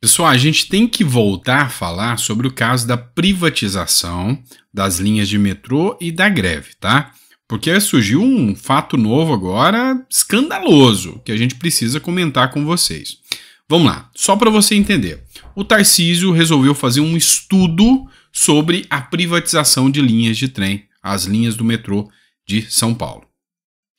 Pessoal, a gente tem que voltar a falar sobre o caso da privatização das linhas de metrô e da greve, tá? Porque surgiu um fato novo agora, escandaloso, que a gente precisa comentar com vocês. Vamos lá, só para você entender. O Tarcísio resolveu fazer um estudo sobre a privatização de linhas de trem, as linhas do metrô de São Paulo.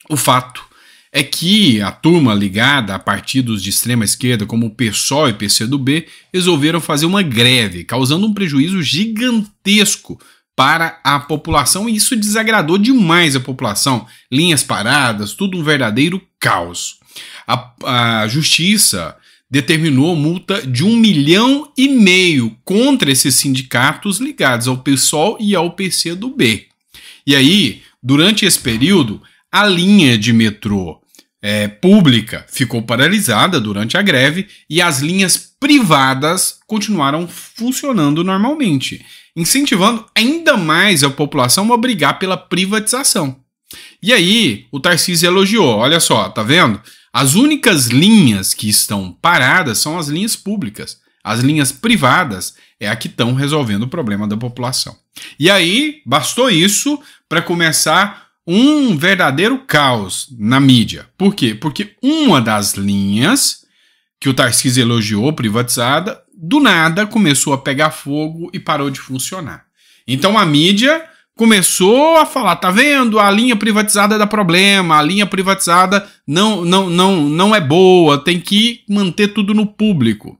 O fato é que a turma ligada a partidos de extrema esquerda, como o PSOL e PCdoB, resolveram fazer uma greve, causando um prejuízo gigantesco para a população, e isso desagradou demais a população. Linhas paradas, tudo um verdadeiro caos. A justiça determinou multa de 1,5 milhão contra esses sindicatos ligados ao PSOL e ao PCdoB. E aí, durante esse período, a linha de metrô pública ficou paralisada durante a greve e as linhas privadas continuaram funcionando normalmente, incentivando ainda mais a população a brigar pela privatização. E aí, o Tarcísio elogiou, olha só, tá vendo? As únicas linhas que estão paradas são as linhas públicas. As linhas privadas é a que estão resolvendo o problema da população. E aí, bastou isso para começar um verdadeiro caos na mídia. Por quê? Porque uma das linhas que o Tarcísio elogiou, privatizada, do nada começou a pegar fogo e parou de funcionar. Então a mídia começou a falar, tá vendo? A linha privatizada dá problema, a linha privatizada não é boa, tem que manter tudo no público.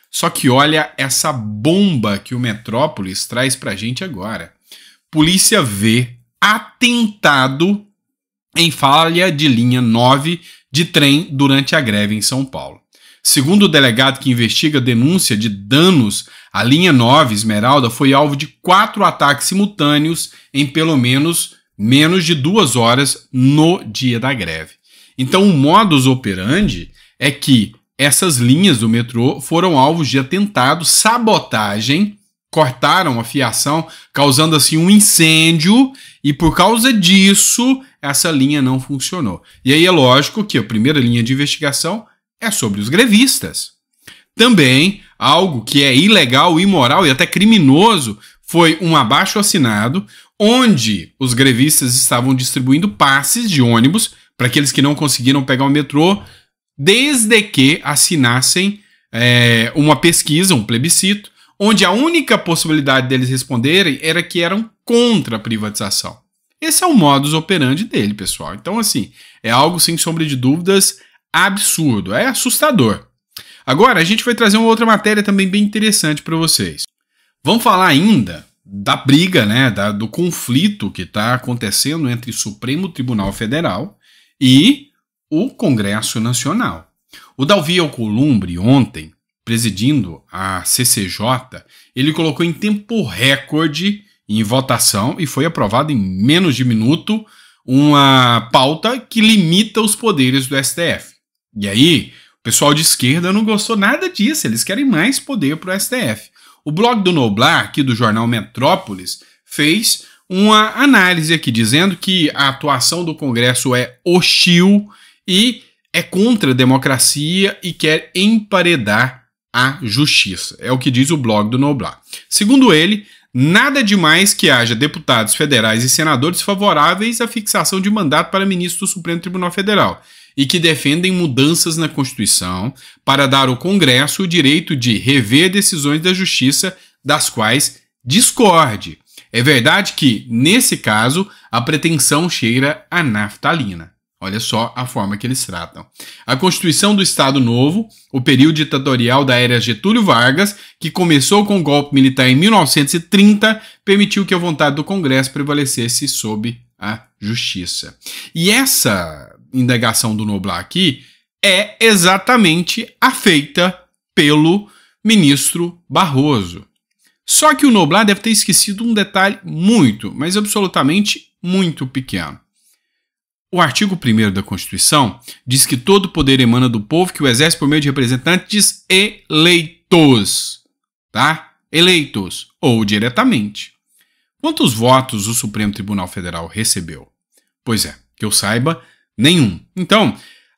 Só que olha essa bomba que o Metrópolis traz pra gente agora. Polícia vê atentado em falha de linha 9 de trem durante a greve em São Paulo. Segundo o delegado que investiga a denúncia de danos, a linha 9 Esmeralda foi alvo de 4 ataques simultâneos em pelo menos de 2 horas no dia da greve. Então o modus operandi é que essas linhas do metrô foram alvos de atentado, sabotagem, cortaram a fiação, causando assim um incêndio, e por causa disso essa linha não funcionou. E aí é lógico que a primeira linha de investigação é sobre os grevistas. Também algo que é ilegal, imoral e até criminoso foi um abaixo-assinado onde os grevistas estavam distribuindo passes de ônibus para aqueles que não conseguiram pegar o metrô, desde que assinassem uma pesquisa, um plebiscito, onde a única possibilidade deles responderem era que eram contra a privatização. Esse é o modus operandi dele, pessoal. Então, assim, é algo, sem sombra de dúvidas, absurdo, é assustador. Agora, a gente vai trazer uma outra matéria também bem interessante para vocês. Vamos falar ainda da briga, né, do conflito que está acontecendo entre o Supremo Tribunal Federal e o Congresso Nacional. O Davi Alcolumbre, ontem, presidindo a CCJ, ele colocou em tempo recorde em votação e foi aprovado em menos de minuto uma pauta que limita os poderes do STF. E aí, o pessoal de esquerda não gostou nada disso, eles querem mais poder para o STF. O blog do Noblar, aqui do jornal Metrópolis, fez uma análise aqui dizendo que a atuação do Congresso é hostil e é contra a democracia e quer emparedar a justiça. É o que diz o blog do Noblar. Segundo ele, nada demais que haja deputados federais e senadores favoráveis à fixação de mandato para ministro do Supremo Tribunal Federal e que defendem mudanças na Constituição para dar ao Congresso o direito de rever decisões da Justiça das quais discorde. É verdade que, nesse caso, a pretensão cheira a naftalina. Olha só a forma que eles tratam. A Constituição do Estado Novo, o período ditatorial da era Getúlio Vargas, que começou com o golpe militar em 1930, permitiu que a vontade do Congresso prevalecesse sobre a Justiça. E essa indagação do Noblar aqui é exatamente a feita pelo ministro Barroso. Só que o Noblar deve ter esquecido um detalhe muito, mas absolutamente muito pequeno. O artigo 1º da Constituição diz que todo poder emana do povo que o exerce por meio de representantes eleitos, tá? Eleitos, ou diretamente. Quantos votos o Supremo Tribunal Federal recebeu? Pois é, que eu saiba, nenhum. Então,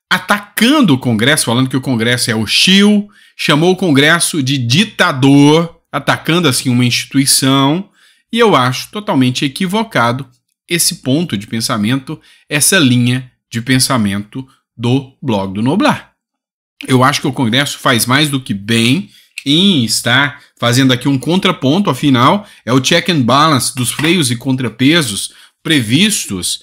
atacando o Congresso, falando que o Congresso é hostil, chamou o Congresso de ditador, atacando assim uma instituição, e eu acho totalmente equivocado esse ponto de pensamento, essa linha de pensamento do blog do Noblar. Eu acho que o Congresso faz mais do que bem em estar fazendo aqui um contraponto, afinal, é o check and balance dos freios e contrapesos previstos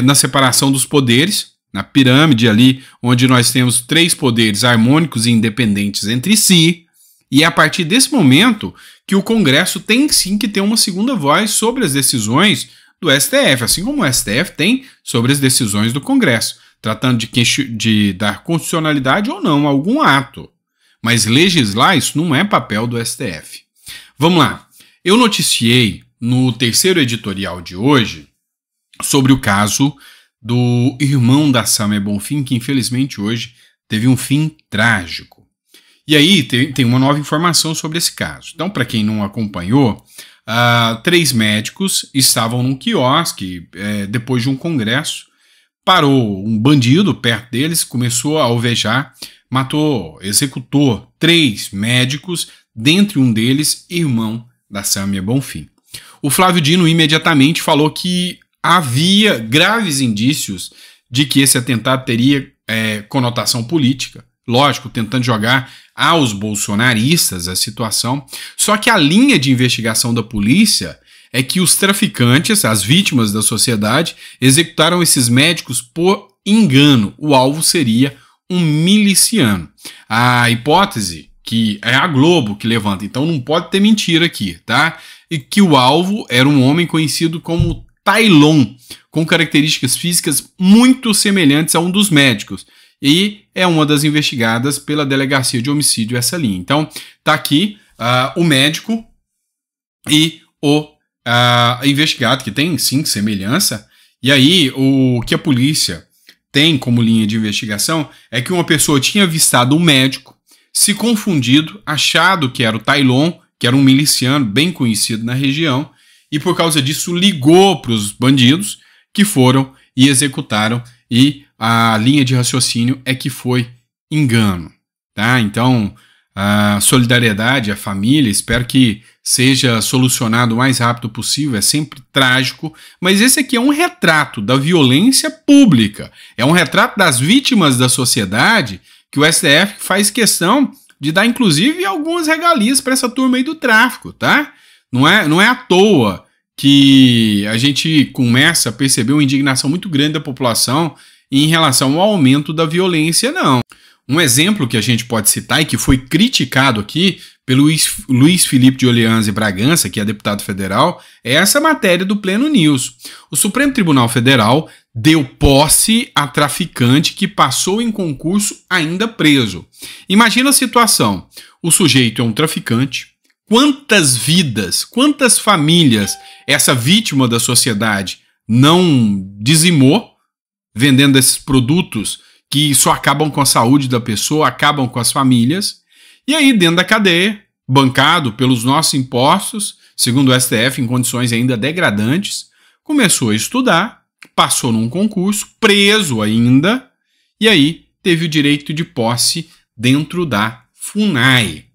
na separação dos poderes, na pirâmide ali, onde nós temos 3 poderes harmônicos e independentes entre si, e é a partir desse momento que o Congresso tem sim que ter uma segunda voz sobre as decisões do STF, assim como o STF tem sobre as decisões do Congresso, tratando de dar constitucionalidade ou não a algum ato. Mas legislar, isso não é papel do STF. Vamos lá. Eu noticiei no terceiro editorial de hoje sobre o caso do irmão da Samia Bonfim, que infelizmente hoje teve um fim trágico. E aí tem uma nova informação sobre esse caso. Então, para quem não acompanhou, 3 médicos estavam num quiosque depois de um congresso. Parou um bandido perto deles, começou a alvejar, matou, executou 3 médicos, dentre um deles, irmão da Samia Bonfim. O Flávio Dino imediatamente falou que havia graves indícios de que esse atentado teria conotação política, lógico, tentando jogar aos bolsonaristas a situação, só que a linha de investigação da polícia é que os traficantes, as vítimas da sociedade, executaram esses médicos por engano. O alvo seria um miliciano. A hipótese, que é a Globo que levanta, então não pode ter mentira aqui, tá? E que o alvo era um homem conhecido como Tailon, com características físicas muito semelhantes a um dos médicos. E é uma das investigadas pela Delegacia de Homicídio essa linha. Então, tá aqui o médico e o investigado, que tem sim semelhança, e aí o que a polícia tem como linha de investigação é que uma pessoa tinha avistado um médico, se confundido, achado que era o Tailon, que era um miliciano bem conhecido na região, e por causa disso ligou para os bandidos que foram e executaram, e a linha de raciocínio é que foi engano, tá? Então, a solidariedade à família, espero que seja solucionado o mais rápido possível, é sempre trágico, mas esse aqui é um retrato da violência pública, é um retrato das vítimas da sociedade que o STF faz questão de dar, inclusive, algumas regalias para essa turma aí do tráfico, tá? Não é à toa que a gente começa a perceber uma indignação muito grande da população em relação ao aumento da violência, não. Um exemplo que a gente pode citar e que foi criticado aqui pelo Luiz Felipe de Orleans e Bragança, que é deputado federal, é essa matéria do Pleno News. O Supremo Tribunal Federal deu posse a traficante que passou em concurso ainda preso. Imagina a situação, o sujeito é um traficante, quantas vidas, quantas famílias essa vítima da sociedade não dizimou vendendo esses produtos que só acabam com a saúde da pessoa, acabam com as famílias, e aí dentro da cadeia, bancado pelos nossos impostos, segundo o STF, em condições ainda degradantes, começou a estudar, passou num concurso, preso ainda, e aí teve o direito de posse dentro da FUNAI.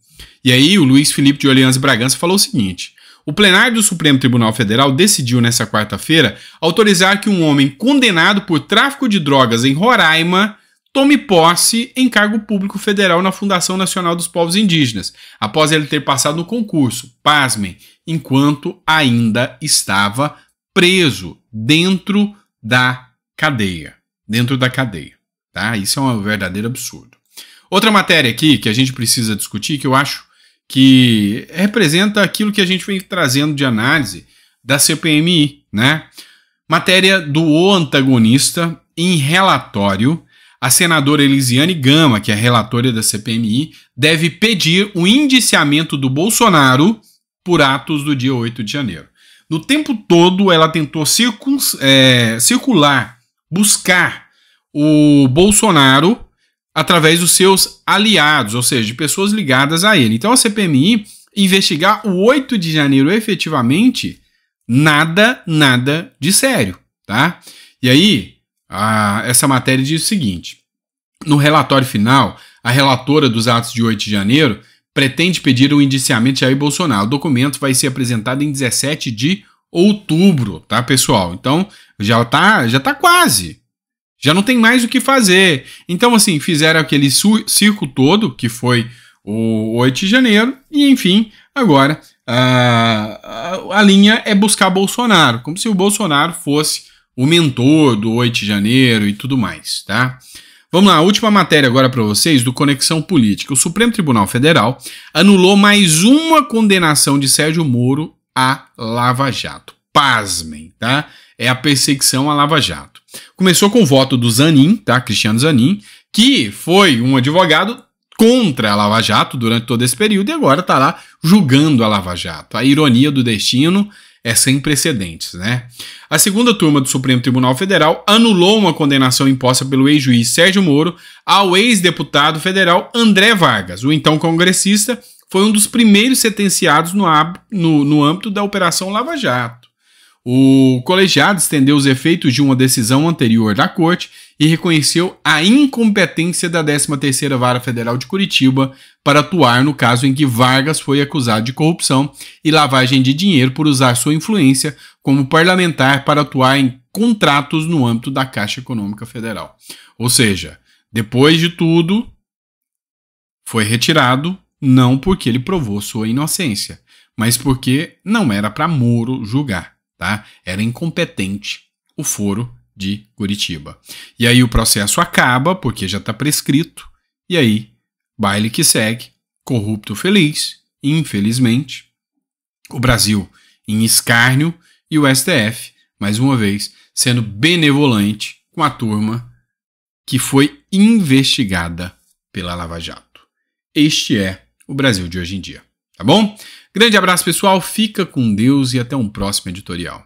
E aí o Luiz Felipe de Orleans e Bragança falou o seguinte: o plenário do Supremo Tribunal Federal decidiu nesta quarta-feira autorizar que um homem condenado por tráfico de drogas em Roraima tome posse em cargo público federal na Fundação Nacional dos Povos Indígenas, após ele ter passado no concurso, pasmem, enquanto ainda estava preso dentro da cadeia. Dentro da cadeia, tá? Isso é um verdadeiro absurdo. Outra matéria aqui que a gente precisa discutir, que eu acho que representa aquilo que a gente vem trazendo de análise da CPMI, né? Matéria do O Antagonista, em relatório, a senadora Elisiane Gama, que é a relatora da CPMI, deve pedir o indiciamento do Bolsonaro por atos do dia 8 de janeiro. No tempo todo, ela tentou circular, buscar o Bolsonaro através dos seus aliados, ou seja, de pessoas ligadas a ele. Então a CPMI investigar o 8 de janeiro efetivamente, nada de sério, tá? E aí, essa matéria diz o seguinte: no relatório final, a relatora dos atos de 8 de janeiro, pretende pedir o indiciamento de Jair Bolsonaro. O documento vai ser apresentado em 17 de outubro, tá, pessoal? Então, já tá quase. Já não tem mais o que fazer. Então, assim, fizeram aquele circo todo, que foi o 8 de janeiro, e, enfim, agora a linha é buscar Bolsonaro, como se o Bolsonaro fosse o mentor do 8 de janeiro e tudo mais, tá? Vamos lá, a última matéria agora para vocês do Conexão Política. O Supremo Tribunal Federal anulou mais uma condenação de Sérgio Moro à Lava Jato. Pasmem, tá? É a perseguição à Lava Jato. Começou com o voto do Zanin, tá? Cristiano Zanin, que foi um advogado contra a Lava Jato durante todo esse período e agora está lá julgando a Lava Jato. A ironia do destino é sem precedentes, né? A segunda turma do Supremo Tribunal Federal anulou uma condenação imposta pelo ex-juiz Sérgio Moro ao ex-deputado federal André Vargas. O então congressista foi um dos primeiros sentenciados no âmbito da Operação Lava Jato. O colegiado estendeu os efeitos de uma decisão anterior da Corte e reconheceu a incompetência da 13ª Vara Federal de Curitiba para atuar no caso em que Vargas foi acusado de corrupção e lavagem de dinheiro por usar sua influência como parlamentar para atuar em contratos no âmbito da Caixa Econômica Federal. Ou seja, depois de tudo, foi retirado não porque ele provou sua inocência, mas porque não era para Moro julgar. Tá? Era incompetente o foro de Curitiba. E aí o processo acaba, porque já está prescrito, e aí, baile que segue, corrupto feliz, infelizmente, o Brasil em escárnio e o STF, mais uma vez, sendo benevolente com a turma que foi investigada pela Lava Jato. Este é o Brasil de hoje em dia, tá bom? Grande abraço, pessoal, fica com Deus e até um próximo editorial.